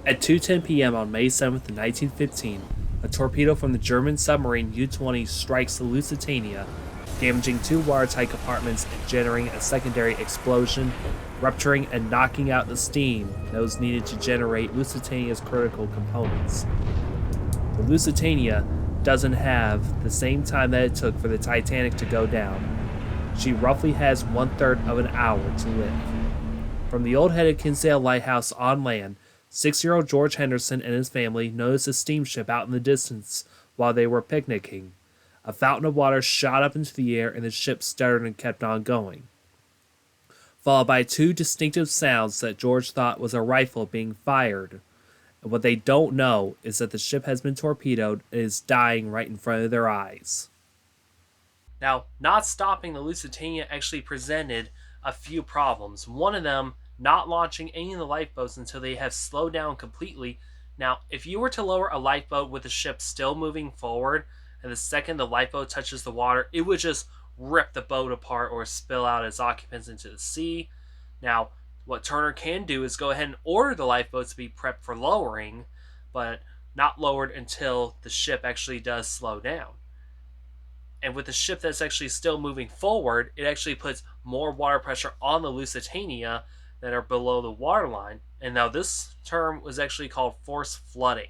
At 2:10 p.m. on May 7th, 1915, a torpedo from the German submarine U-20 strikes the Lusitania, damaging two watertight compartments and generating a secondary explosion, rupturing and knocking out the steam that was needed to generate Lusitania's critical components. The Lusitania doesn't have the same time that it took for the Titanic to go down. She roughly has 1/3 of an hour to live. From the old-headed Kinsale Lighthouse on land, 6-year-old George Henderson and his family noticed a steamship out in the distance while they were picnicking. A fountain of water shot up into the air and the ship stuttered and kept on going, followed by two distinctive sounds that George thought was a rifle being fired. And what they don't know is that the ship has been torpedoed and is dying right in front of their eyes. Now, not stopping the Lusitania actually presented a few problems. One of them, not launching any of the lifeboats until they have slowed down completely. Now, if you were to lower a lifeboat with the ship still moving forward, and the second the lifeboat touches the water, it would just rip the boat apart or spill out its occupants into the sea. Now, what Turner can do is go ahead and order the lifeboats to be prepped for lowering, but not lowered until the ship actually does slow down. And with the ship that's actually still moving forward, it actually puts more water pressure on the Lusitania that are below the waterline. And now this term was actually called force flooding.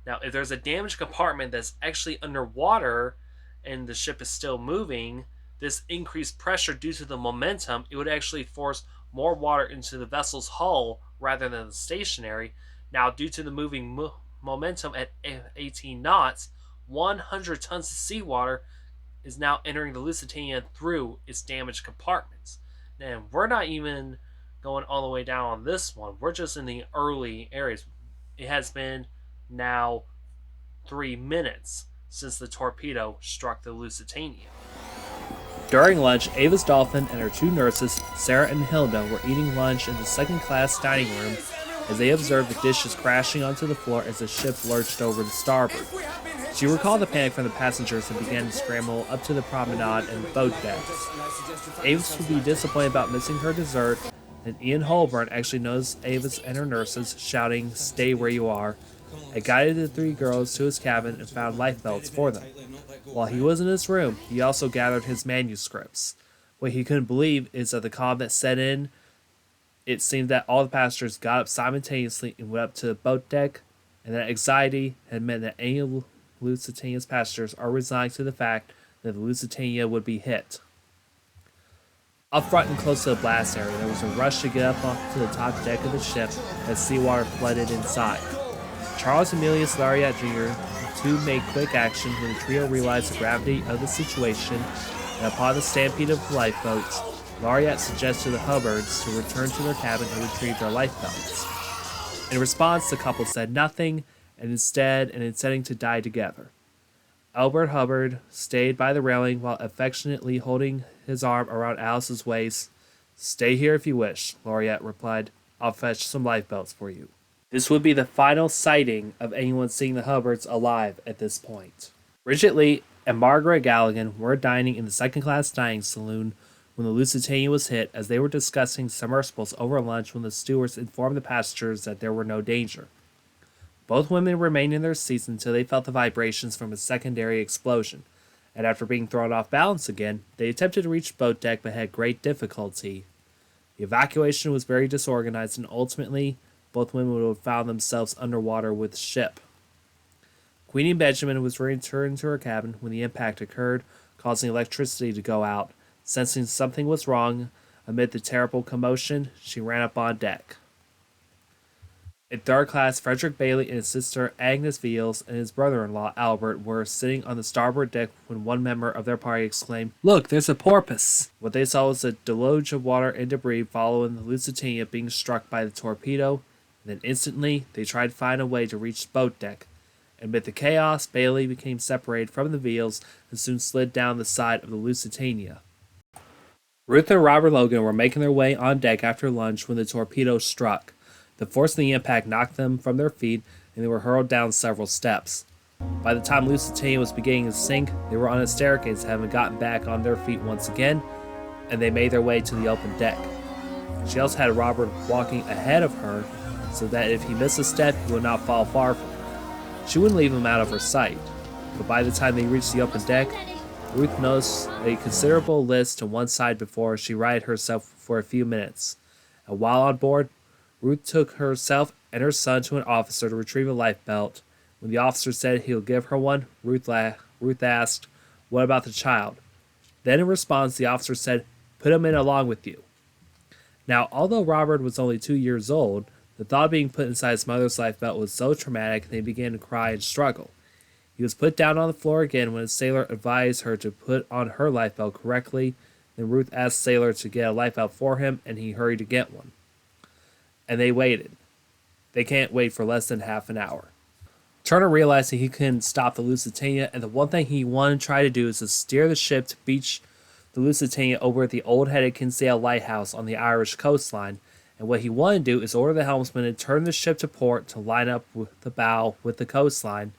Now, if there's a damaged compartment that's actually underwater and the ship is still moving, this increased pressure due to the momentum, it would actually force more water into the vessel's hull rather than the stationary. Now, due to the moving momentum at 18 knots, 100 tons of seawater is now entering the Lusitania through its damaged compartments. And we're not even going all the way down on this one. We're just in the early areas. It has been now 3 minutes since the torpedo struck the Lusitania. During lunch, Ava's dolphin and her two nurses, Sarah and Hilda, were eating lunch in the second-class dining room as they observed the dishes crashing onto the floor as the ship lurched over to starboard. She recalled the panic from the passengers and began to scramble up to the promenade and boat decks. Ava would be disappointed about missing her dessert, and Ian Holborn actually noticed Ava and her nurses shouting, "Stay where you are," and guided the three girls to his cabin and found life belts for them. While he was in his room, he also gathered his manuscripts. What he couldn't believe is that the calm that set in, it seemed that all the passengers got up simultaneously and went up to the boat deck, and that anxiety had meant that any of Lusitania's passengers are resigned to the fact that the Lusitania would be hit. Up front and close to the blast area, there was a rush to get up onto the top deck of the ship as seawater flooded inside. Charles Emilius Lariat Jr., the two made quick action when the trio realized the gravity of the situation, and upon the stampede of lifeboats, Lariat suggested to the Hubbards to return to their cabin and retrieve their lifebelts. In response, the couple said nothing, and instead intending to die together. Albert Hubbard stayed by the railing while affectionately holding his arm around Alice's waist. "Stay here if you wish," Lariat replied. "I'll fetch some lifebelts for you." This would be the final sighting of anyone seeing the Hubbards alive at this point. Bridget Lee and Margaret Galligan were dining in the second-class dining saloon when the Lusitania was hit, as they were discussing submersibles over lunch when the stewards informed the passengers that there were no danger. Both women remained in their seats until they felt the vibrations from a secondary explosion, and after being thrown off balance again, they attempted to reach boat deck but had great difficulty. The evacuation was very disorganized, and ultimately, both women would have found themselves underwater with the ship. Queenie Benjamin was returned to her cabin when the impact occurred, causing electricity to go out. Sensing something was wrong, amid the terrible commotion, she ran up on deck. In third class, Frederick Bailey and his sister Agnes Veals and his brother-in-law Albert were sitting on the starboard deck when one member of their party exclaimed, "Look, there's a porpoise!" What they saw was a deluge of water and debris following the Lusitania being struck by the torpedo, and then instantly they tried to find a way to reach the boat deck. Amid the chaos, Bailey became separated from the Veals and soon slid down the side of the Lusitania. Ruth and Robert Logan were making their way on deck after lunch when the torpedo struck. The force of the impact knocked them from their feet, and they were hurled down several steps. By the time Lusitania was beginning to sink, they were on a staircase, having gotten back on their feet once again, and they made their way to the open deck. She also had Robert walking ahead of her so that if he missed a step, he would not fall far from her. She wouldn't leave him out of her sight, but by the time they reached the open deck, Ruth noticed a considerable list to one side before she righted herself for a few minutes. And while on board, Ruth took herself and her son to an officer to retrieve a lifebelt. When the officer said he'll give her one, Ruth asked, "What about the child?" Then in response, the officer said, "Put him in along with you." Now, although Robert was only 2 years old, the thought of being put inside his mother's lifebelt was so traumatic they began to cry and struggle. He was put down on the floor again when a sailor advised her to put on her lifebelt correctly. Then Ruth asked the sailor to get a lifebelt for him, and he hurried to get one. And they waited. They can't wait for less than half an hour. Turner realized that he couldn't stop the Lusitania, and the one thing he wanted to try to do is to steer the ship to beach the Lusitania over at the old-headed Kinsale Lighthouse on the Irish coastline. And what he wanted to do is order the helmsman to turn the ship to port to line up with the bow with the coastline.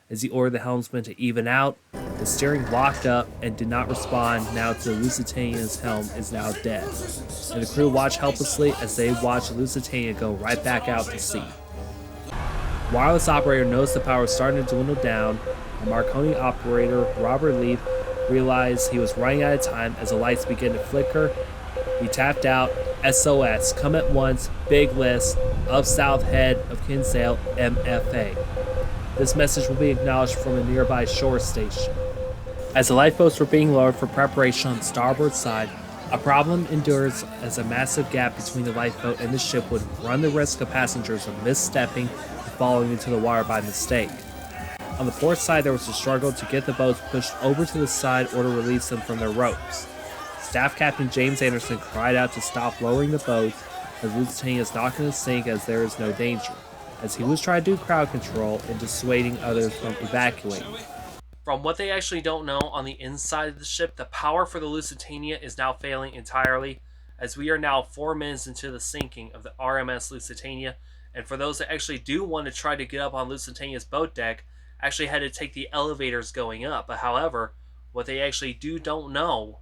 As he ordered the helmsman to even out, the steering locked up and did not respond. Now to the Lusitania's helm is now dead. And the crew watched helplessly as they watched the Lusitania go right back out to sea. Wireless operator noticed the power was starting to dwindle down, and Marconi operator Robert Leaf realized he was running out of time as the lights began to flicker. He tapped out, "SOS, come at once, big list, of south head of Kinsale, MFA." This message will be acknowledged from a nearby shore station. As the lifeboats were being lowered for preparation on the starboard side, a problem endures as a massive gap between the lifeboat and the ship would run the risk of passengers of misstepping and falling into the water by mistake. On the port side, there was a struggle to get the boats pushed over to the side or to release them from their ropes. Staff Captain James Anderson cried out to stop lowering the boats, as Lusitania is not going to sink as there is no danger, as he was trying to do crowd control and dissuading others from evacuating. From what they actually don't know, on the inside of the ship, the power for the Lusitania is now failing entirely, as we are now 4 minutes into the sinking of the RMS Lusitania, and for those that actually do want to try to get up on Lusitania's boat deck, actually had to take the elevators going up. But however, what they actually don't know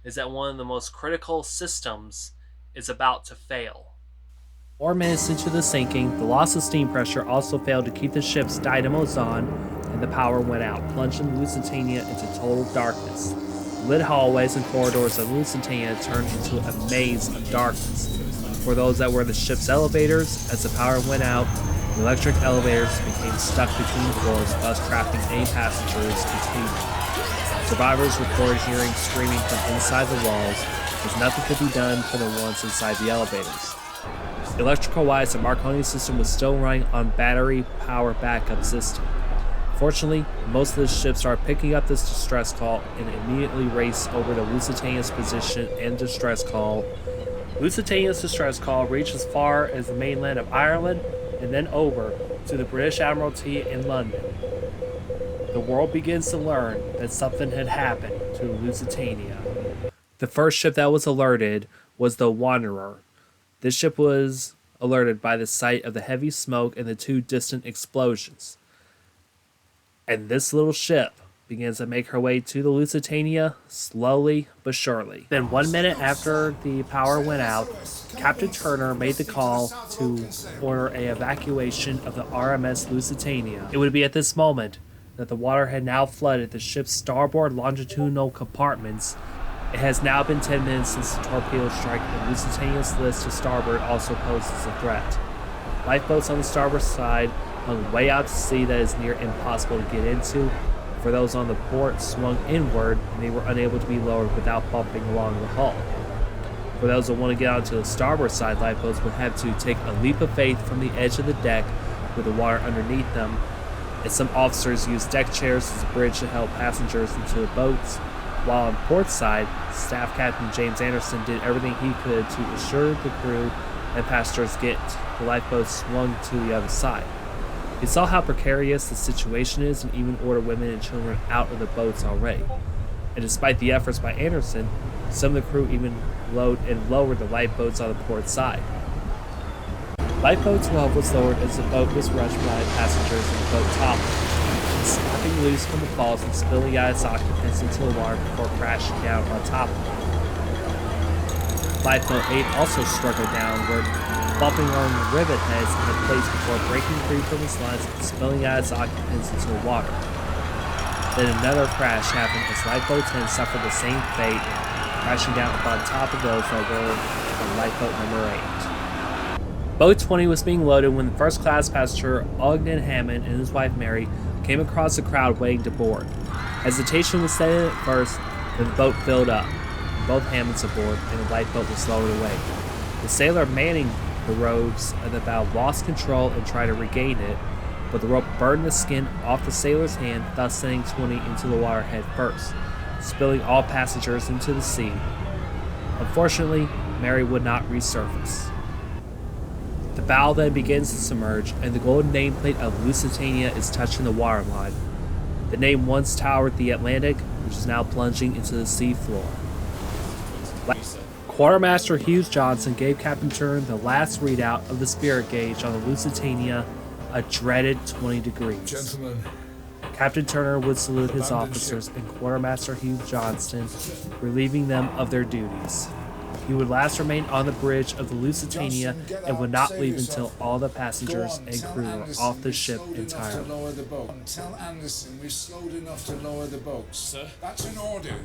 is that one of the most critical systems is about to fail. 4 minutes into the sinking, the loss of steam pressure also failed to keep the ship's dynamos on, and the power went out, plunging the Lusitania into total darkness. Lit hallways and corridors of Lusitania turned into a maze of darkness. For those that were the ship's elevators, as the power went out, the electric elevators became stuck between floors, thus trapping any passengers between them. Survivors reported hearing screaming from inside the walls, as nothing could be done for the ones inside the elevators. Electrical-wise, the Marconi system was still running on battery power backup system. Fortunately, most of the ships started picking up this distress call and immediately raced over to Lusitania's position and distress call. Lusitania's distress call reached as far as the mainland of Ireland and then over to the British Admiralty in London. The world begins to learn that something had happened to Lusitania. The first ship that was alerted was the Wanderer. This ship was alerted by the sight of the heavy smoke and the 2 distant explosions. And this little ship begins to make her way to the Lusitania, slowly but surely. Then 1 minute after the power went out, Captain Turner made the call to order an evacuation of the RMS Lusitania. It would be at this moment that the water had now flooded the ship's starboard longitudinal compartments. It has now been 10 minutes since the torpedo strike, and Lusitania's list to starboard also poses a threat. Lifeboats on the starboard side hung way out to sea that is near impossible to get into. For those on the port swung inward, and they were unable to be lowered without bumping along the hull. For those that want to get onto the starboard side, lifeboats would have to take a leap of faith from the edge of the deck with the water underneath them, and some officers used deck chairs as a bridge to help passengers into the boats. While on port side, Staff Captain James Anderson did everything he could to assure the crew and passengers get the lifeboats swung to the other side. He saw how precarious the situation is and even ordered women and children out of the boats already. And despite the efforts by Anderson, some of the crew even lowered the lifeboats on the port side. Lifeboat 12 was lowered as the boat was rushed by passengers and the boat toppled, snapping loose from the falls and spilling out its occupants into the water before crashing down on top of them. Lifeboat 8 also struggled downward, bumping along the rivet heads in the plates before breaking free from its lines and spilling out its occupants into the water. Then another crash happened as Lifeboat 10 suffered the same fate, crashing down upon top of those that were on Lifeboat number 8. Boat 20 was being loaded when the first class passenger Ogden Hammond and his wife Mary came across the crowd waiting to board. Hesitation was set in at first, then the boat filled up, both Hammonds aboard, and the lifeboat was lowered away. The sailor manning the ropes of the bow lost control and tried to regain it, but the rope burned the skin off the sailor's hand, thus sending 20 into the water head first, spilling all passengers into the sea. Unfortunately, Mary would not resurface. The bow then begins to submerge, and the golden nameplate of Lusitania is touching the waterline. The name once towered the Atlantic, which is now plunging into the sea floor. Quartermaster Hughes Johnson gave Captain Turner the last readout of the spirit gauge on the Lusitania, a dreaded 20 degrees. Gentlemen, Captain Turner would salute his officers and Quartermaster Hughes Johnson, relieving them of their duties. He would last remain on the bridge of the Lusitania and would not leave until all the passengers and crew were off the ship entirely. Tell Anderson we've slowed enough to lower the boat. Sir? That's an order.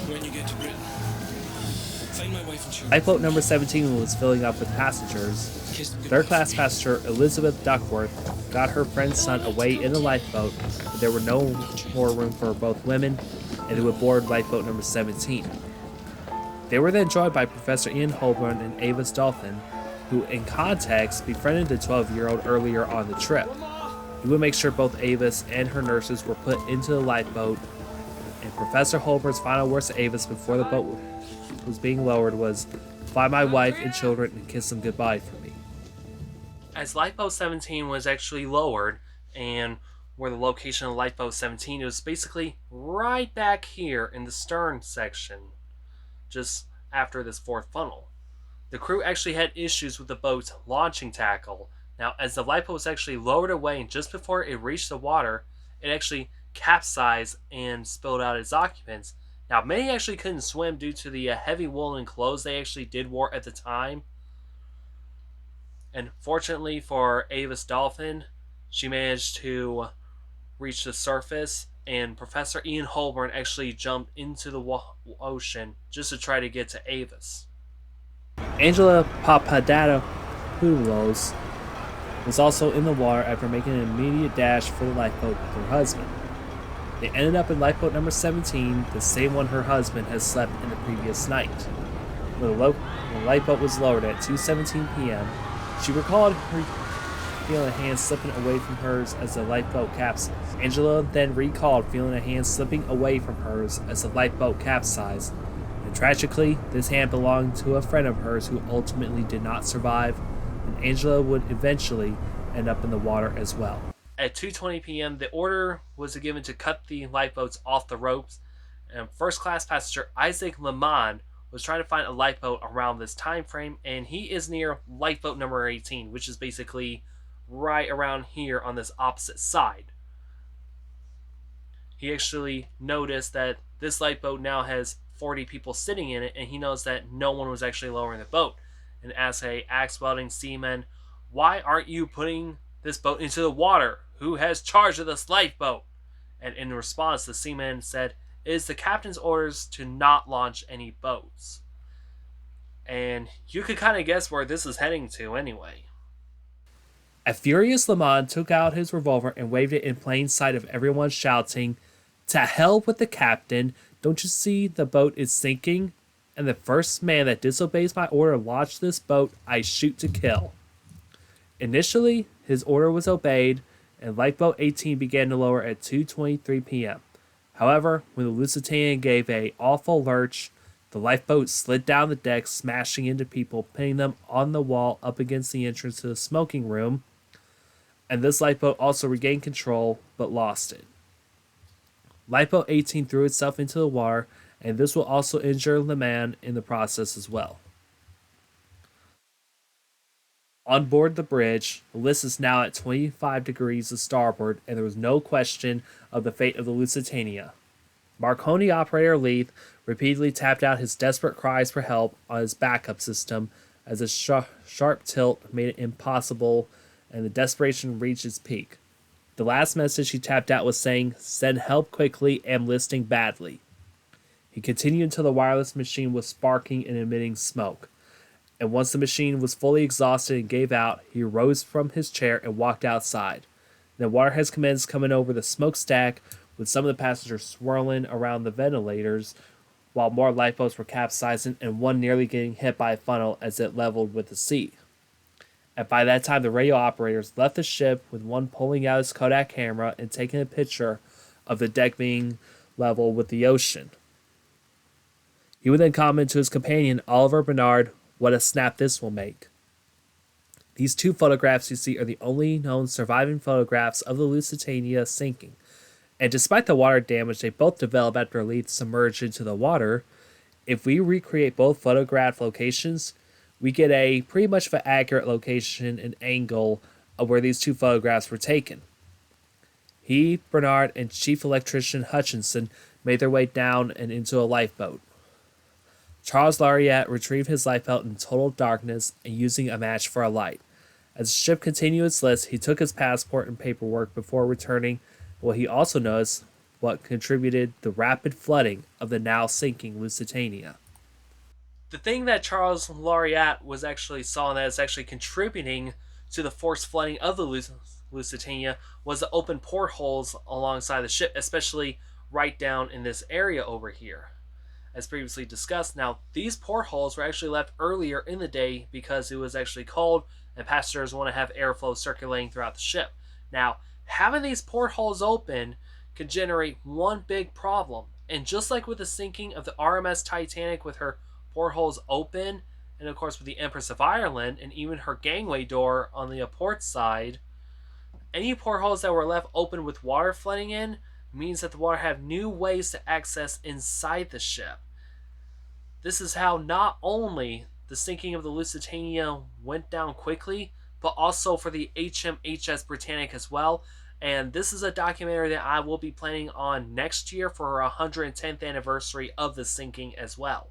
When you get to Britain, find my wife and children. Lifeboat number 17 was filling up with passengers. Third class passenger Elizabeth Duckworth got her friend's son away in the lifeboat, but there were no more room for both women, and they would board lifeboat number 17. They were then joined by Professor Ian Holborn and Avis Dolphin, who in context befriended the 12-year-old earlier on the trip. He would make sure both Avis and her nurses were put into the lifeboat, and Professor Holborn's final words to Avis before the boat was being lowered was, "Find my wife and children and kiss them goodbye for me." As Lifeboat 17 was actually lowered, and where the location of Lifeboat 17 it was basically right back here in the stern section, just after this fourth funnel. The crew actually had issues with the boat's launching tackle. Now, as the lifeboat was actually lowered away and just before it reached the water, it actually capsized and spilled out its occupants. Now, many actually couldn't swim due to the heavy woolen clothes they actually did wear at the time. And fortunately for Avis Dolphin, she managed to reach the surface, and Professor Ian Holborn actually jumped into the ocean just to try to get to Avis. Angela Papadopoulos was also in the water after making an immediate dash for the lifeboat with her husband. They ended up in lifeboat number 17, the same one her husband had slept in the previous night. When the lifeboat was lowered at 2:17 p.m., she recalled her feeling a hand slipping away from hers as the lifeboat capsized. Angela then recalled feeling a hand slipping away from hers as the lifeboat capsized, and tragically, this hand belonged to a friend of hers who ultimately did not survive, and Angela would eventually end up in the water as well. At 2:20 p.m., the order was given to cut the lifeboats off the ropes, and first-class passenger Isaac Lemond was trying to find a lifeboat around this time frame, and he is near lifeboat number 18, which is basically right around here on this opposite side. He actually noticed that this lifeboat now has 40 people sitting in it, and he knows that no one was actually lowering the boat, and asked a axe-wielding seaman, "Why aren't you putting this boat into the water? Who has charge of this lifeboat?" And in response, the seaman said, "It is the captain's orders to not launch any boats." And you could kind of guess where this is heading to anyway. A furious Lemond took out his revolver and waved it in plain sight of everyone, shouting, "To hell with the captain! Don't you see the boat is sinking? And the first man that disobeys my order to launch this boat, I shoot to kill." Initially, his order was obeyed, and Lifeboat 18 began to lower at 2:23 p.m. However, when the Lusitania gave a awful lurch, the lifeboat slid down the deck, smashing into people, pinning them on the wall up against the entrance to the smoking room, and this lifeboat also regained control, but lost it. Lifeboat 18 threw itself into the water, and this will also injure the man in the process as well. On board the bridge, the list is now at 25 degrees to starboard, and there was no question of the fate of the Lusitania. Marconi operator Leith repeatedly tapped out his desperate cries for help on his backup system as a sharp tilt made it impossible and the desperation reached its peak. The last message he tapped out was saying, "Send help quickly, am listing badly." He continued until the wireless machine was sparking and emitting smoke. And once the machine was fully exhausted and gave out, he rose from his chair and walked outside. The water has commenced coming over the smokestack, with some of the passengers swirling around the ventilators, while more lifeboats were capsizing and one nearly getting hit by a funnel as it leveled with the sea. And by that time, the radio operators left the ship, with one pulling out his Kodak camera and taking a picture of the deck being level with the ocean. He would then comment to his companion, Oliver Bernard, "What a snap this will make." These two photographs you see are the only known surviving photographs of the Lusitania sinking. And despite the water damage they both developed after Leith submerged into the water, if we recreate both photographed locations, we get a pretty much of an accurate location and angle of where these two photographs were taken. He, Bernard, and Chief Electrician Hutchinson made their way down and into a lifeboat. Charles Lariat retrieved his lifeboat in total darkness and using a match for a light. As the ship continued its list, he took his passport and paperwork before returning. What he also noticed what contributed the rapid flooding of the now sinking Lusitania. The thing that Charles Lariat was actually saw that is actually contributing to the forced flooding of the Lusitania was the open portholes alongside the ship, especially right down in this area over here. As previously discussed, now these portholes were actually left earlier in the day because it was actually cold and passengers want to have airflow circulating throughout the ship. Now, having these portholes open could generate one big problem. And just like with the sinking of the RMS Titanic with her portholes open, and of course with the Empress of Ireland and even her gangway door on the port side, any portholes that were left open with water flooding in means that the water have new ways to access inside the ship. This is how not only the sinking of the Lusitania went down quickly, but also for the HMHS Britannic as well. And this is a documentary that I will be planning on next year for our 110th anniversary of the sinking as well.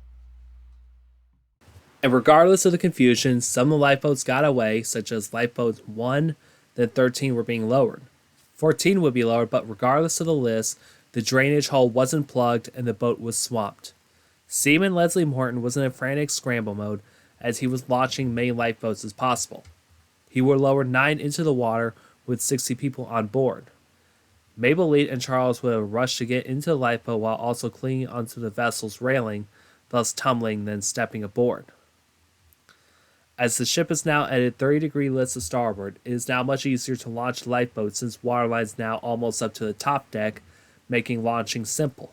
And regardless of the confusion, some of the lifeboats got away, such as lifeboats 1, then 13 were being lowered. 14 would be lowered, but regardless of the list, the drainage hole wasn't plugged and the boat was swamped. Seaman Leslie Morton was in a frantic scramble mode as he was launching many lifeboats as possible. He would lower 9 into the water with 60 people on board. Mabel Leet and Charles would have rushed to get into the lifeboat while also clinging onto the vessel's railing, thus tumbling then stepping aboard. As the ship is now at a 30-degree list to starboard, it is now much easier to launch lifeboats since waterline is now almost up to the top deck, making launching simple.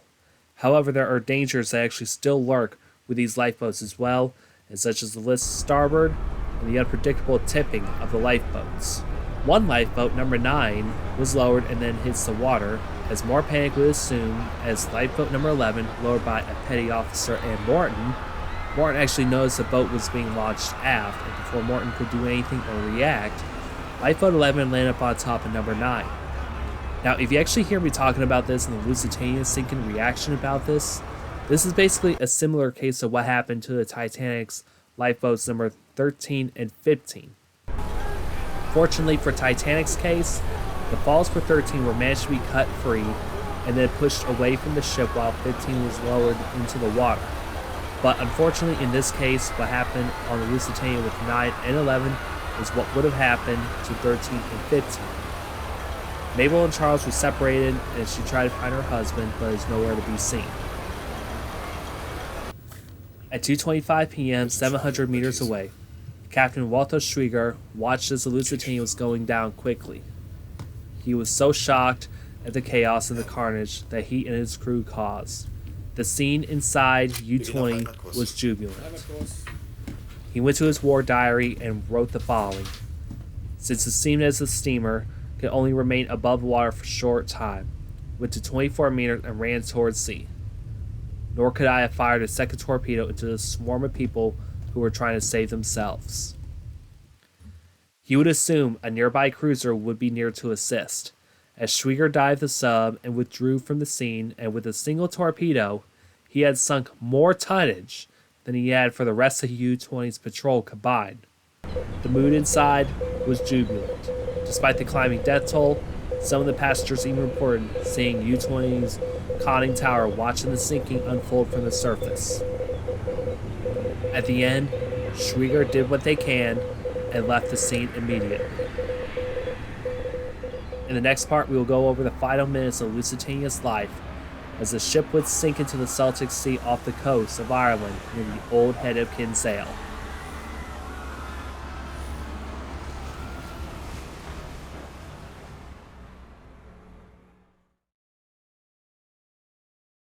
However, there are dangers that actually still lurk with these lifeboats as well, and such as the list to starboard and the unpredictable tipping of the lifeboats. One lifeboat, number 9, was lowered and then hits the water, as more panic would assume, as lifeboat number 11, lowered by a petty officer and Morton actually noticed the boat was being launched aft, and before Morton could do anything or react, lifeboat 11 landed up on top of number 9. Now, if you actually hear me talking about this and the Lusitania sinking reaction about this is basically a similar case of what happened to the Titanic's lifeboats number 13 and 15. Fortunately for Titanic's case, the falls for 13 were managed to be cut free and then pushed away from the ship while 15 was lowered into the water. But unfortunately in this case, what happened on the Lusitania with 9 and 11 is what would have happened to 13 and 15. Mabel and Charles were separated as she tried to find her husband, but is nowhere to be seen. At 2:25 p.m., 700 meters away, Captain Walter Schwieger watched as the Lusitania was going down quickly. He was so shocked at the chaos and the carnage that he and his crew caused. The scene inside U-20 was jubilant. He went to his war diary and wrote the following: "Since it seemed as the steamer could only remain above water for a short time, went to 24 meters and ran towards sea. Nor could I have fired a second torpedo into the swarm of people who were trying to save themselves." He would assume a nearby cruiser would be near to assist. As Schwieger dived the sub and withdrew from the scene, and with a single torpedo, he had sunk more tonnage than he had for the rest of U-20's patrol combined. The mood inside was jubilant. Despite the climbing death toll, some of the passengers even reported seeing U-20's conning tower watching the sinking unfold from the surface. At the end, Schwieger did what they can and left the scene immediately. In the next part, we will go over the final minutes of Lusitania's life as the ship would sink into the Celtic Sea off the coast of Ireland near the old head of Kinsale.